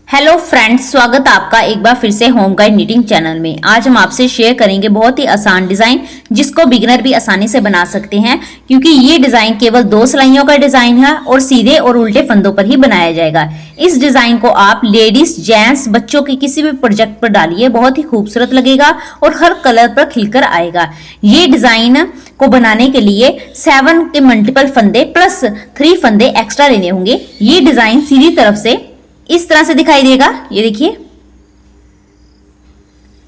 Hello friends, स्वागत आपका एक बार फिर से होम गाइड निटिंग चैनल में। आज हम आपसे शेयर करेंगे बहुत ही आसान डिजाइन जिसको बिगिनर भी आसानी से बना सकते हैं, क्योंकि ये डिजाइन केवल 2 सिलाइयों का डिजाइन है और सीधे और उल्टे फंदों पर ही बनाया जाएगा। इस डिजाइन को आप लेडीज, जेंट्स, बच्चों के किसी भी प्रोजेक्ट पर डालिए, बहुत ही खूबसूरत लगेगा और हर कलर पर खिलकर आएगा। ये डिजाइन को बनाने के लिए 7 के मल्टीपल फंदे प्लस 3 फंदे एक्स्ट्रा लेने होंगे। ये डिजाइन सीधी तरफ से इस तरह से दिखाई देगा, ये देखिए,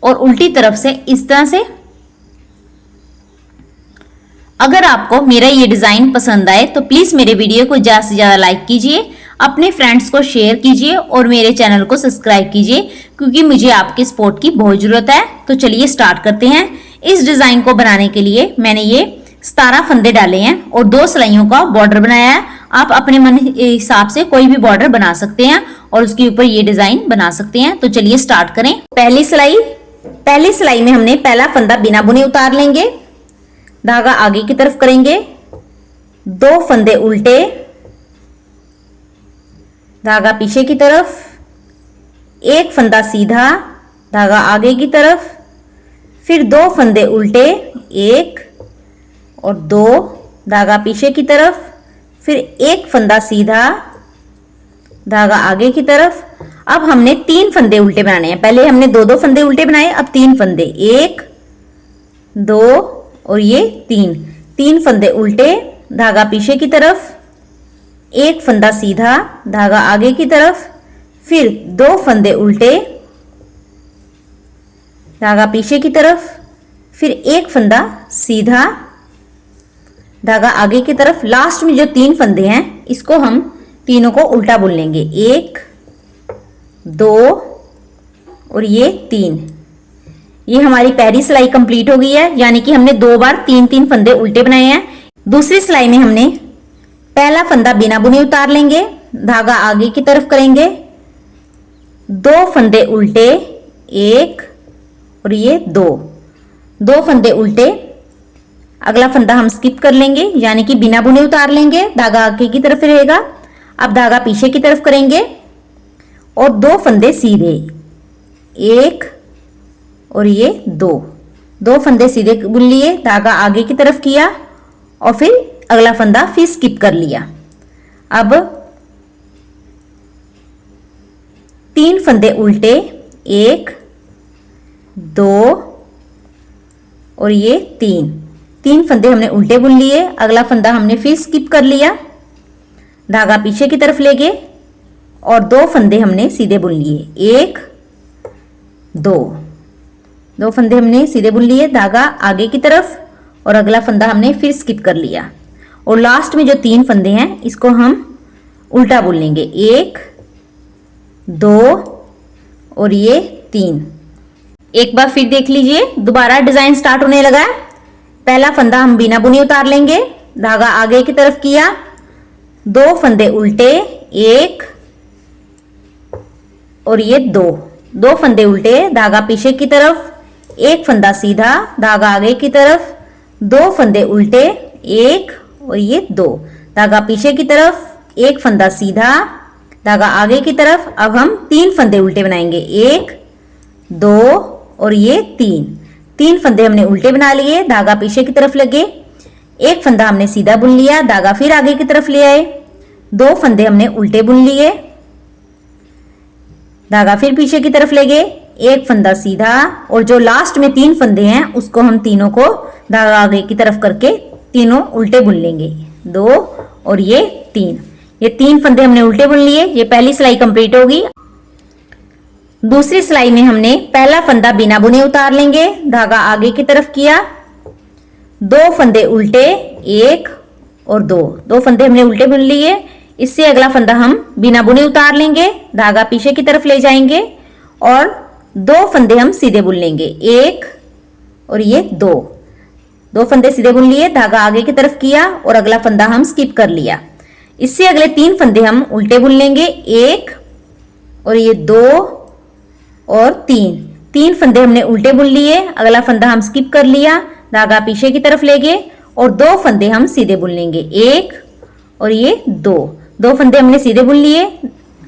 और उल्टी तरफ से इस तरह से। अगर आपको मेरा ये डिजाइन पसंद आए तो प्लीज मेरे वीडियो को ज्यादा से ज्यादा लाइक कीजिए, अपने फ्रेंड्स को शेयर कीजिए और मेरे चैनल को सब्सक्राइब कीजिए, क्योंकि मुझे आपके सपोर्ट की बहुत जरूरत है। तो चलिए स्टार्ट करते हैं। इस डिजाइन को बनाने के लिए मैंने ये 17 फंदे डाले हैं और 2 सिलाइयों का बॉर्डर बनाया है। आप अपने मन हिसाब से कोई भी बॉर्डर बना सकते हैं और उसके ऊपर ये डिजाइन बना सकते हैं। तो चलिए स्टार्ट करें। पहली सिलाई में हमने पहला फंदा बिना बुने उतार लेंगे, धागा आगे की तरफ करेंगे, 2 फंदे उल्टे, धागा पीछे की तरफ, 1 फंदा सीधा, धागा आगे की तरफ, फिर 2 फंदे उल्टे, 1 और 2, धागा पीछे की तरफ, फिर 1 फंदा सीधा, धागा आगे की तरफ। अब हमने 3 फंदे उल्टे बनाने हैं। पहले हमने 2-2 फंदे उल्टे बनाए, अब 3 फंदे, 1 2 और ये 3 फंदे उल्टे, धागा पीछे की तरफ, 1 फंदा सीधा, धागा आगे की तरफ, फिर 2 फंदे उल्टे, धागा पीछे की तरफ, फिर 1 फंदा सीधा, धागा आगे की तरफ। लास्ट में जो 3 फंदे हैं इसको हम तीनों को उल्टा बुन लेंगे, 1 2 और ये 3। ये हमारी पहली सिलाई कंप्लीट हो गई है, यानी कि हमने 2 बार 3-3 फंदे उल्टे बनाए हैं। दूसरी सिलाई में हमने पहला फंदा बिना बुने उतार लेंगे, धागा आगे की तरफ करेंगे, 2 फंदे उल्टे, 1 और ये 2 फंदे उल्टे। अगला फंदा हम स्किप कर लेंगे, यानी कि बिना बुने उतार लेंगे, धागा आगे की तरफ रहेगा। अब धागा पीछे की तरफ करेंगे और 2 फंदे सीधे, 1 और ये 2 फंदे सीधे बुन लिए, धागा आगे की तरफ किया और फिर अगला फंदा फिर स्किप कर लिया। अब 3 फंदे उल्टे, 1 2 और ये 3 फंदे हमने उल्टे बुन लिए। अगला फंदा हमने फिर स्किप कर लिया, धागा पीछे की तरफ ले गए और 2 फंदे हमने सीधे बुन लिए, 1 2 फंदे हमने सीधे बुन लिए, धागा आगे की तरफ और अगला फंदा हमने फिर स्किप कर लिया। और लास्ट में जो 3 फंदे हैं इसको हम उल्टा बुन लेंगे, 1 2 और ये 3। एक बार फिर देख लीजिए, दोबारा डिजाइन स्टार्ट होने लगा है। पहला फंदा हम बिना बुने उतार लेंगे, धागा आगे की तरफ किया, 2 फंदे उल्टे, 1 और ये 2 फंदे उल्टे, धागा पीछे की तरफ, 1 फंदा सीधा, धागा आगे की तरफ, 2 फंदे उल्टे, 1 और ये 2, धागा पीछे की तरफ, 1 फंदा सीधा, धागा आगे की तरफ। अब हम 3 फंदे उल्टे बनाएंगे, 1 2 और ये 3 फंदे हमने उल्टे बना लिए, धागा पीछे की तरफ लगे, 1 फंदा हमने सीधा बुन लिया, धागा फिर आगे की तरफ ले आए, 2 फंदे हमने उल्टे बुन लिए, धागा फिर पीछे की तरफ ले गए, 1 फंदा सीधा और जो लास्ट में 3 फंदे हैं उसको हम तीनों को धागा आगे की तरफ करके तीनों उल्टे बुन लेंगे, 2 और ये 3 फंदे हमने उल्टे बुन लिए। ये पहली सिलाई कंप्लीट होगी। दूसरी सिलाई में हमने पहला फंदा बिना बुने उतार लेंगे, धागा आगे की तरफ किया, 2 फंदे उल्टे, 1 और 2 फंदे हमने उल्टे बुन लिए। इससे अगला फंदा हम बिना बुने उतार लेंगे, धागा पीछे की तरफ ले जाएंगे और 2 फंदे हम सीधे बुन लेंगे, 1 और ये 2 फंदे सीधे बुन लिए, धागा आगे की तरफ किया और अगला फंदा हम स्किप कर लिया। इससे अगले 3 फंदे हम उल्टे बुन लेंगे, 1 और ये 2 और 3 फंदे हमने उल्टे बुन लिए, अगला फंदा हम स्किप कर लिया, धागा पीछे की तरफ ले गए और 2 फंदे हम सीधे बुन लेंगे, 1 और ये 2 फंदे हमने सीधे बुन लिए,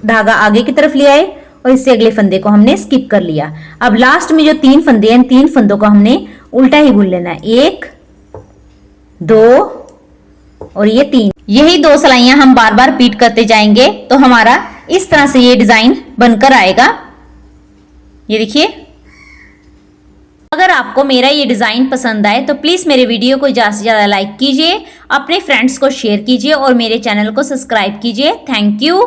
धागा आगे की तरफ ले आए और इससे अगले फंदे को हमने स्किप कर लिया। अब लास्ट में जो 3 फंदे हैं, 3 फंदों को हमने उल्टा ही बुन लेना है। 1 2 और ये 3। यही 2 सिलाइयां हम बार बार रिपीट करते जाएंगे तो हमारा इस तरह से ये डिजाइन बनकर आएगा। ये देखिए। अगर आपको मेरा ये डिजाइन पसंद आए तो प्लीज मेरे वीडियो को ज्यादा से ज्यादा लाइक कीजिए, अपने फ्रेंड्स को शेयर कीजिए और मेरे चैनल को सब्सक्राइब कीजिए। Thank you.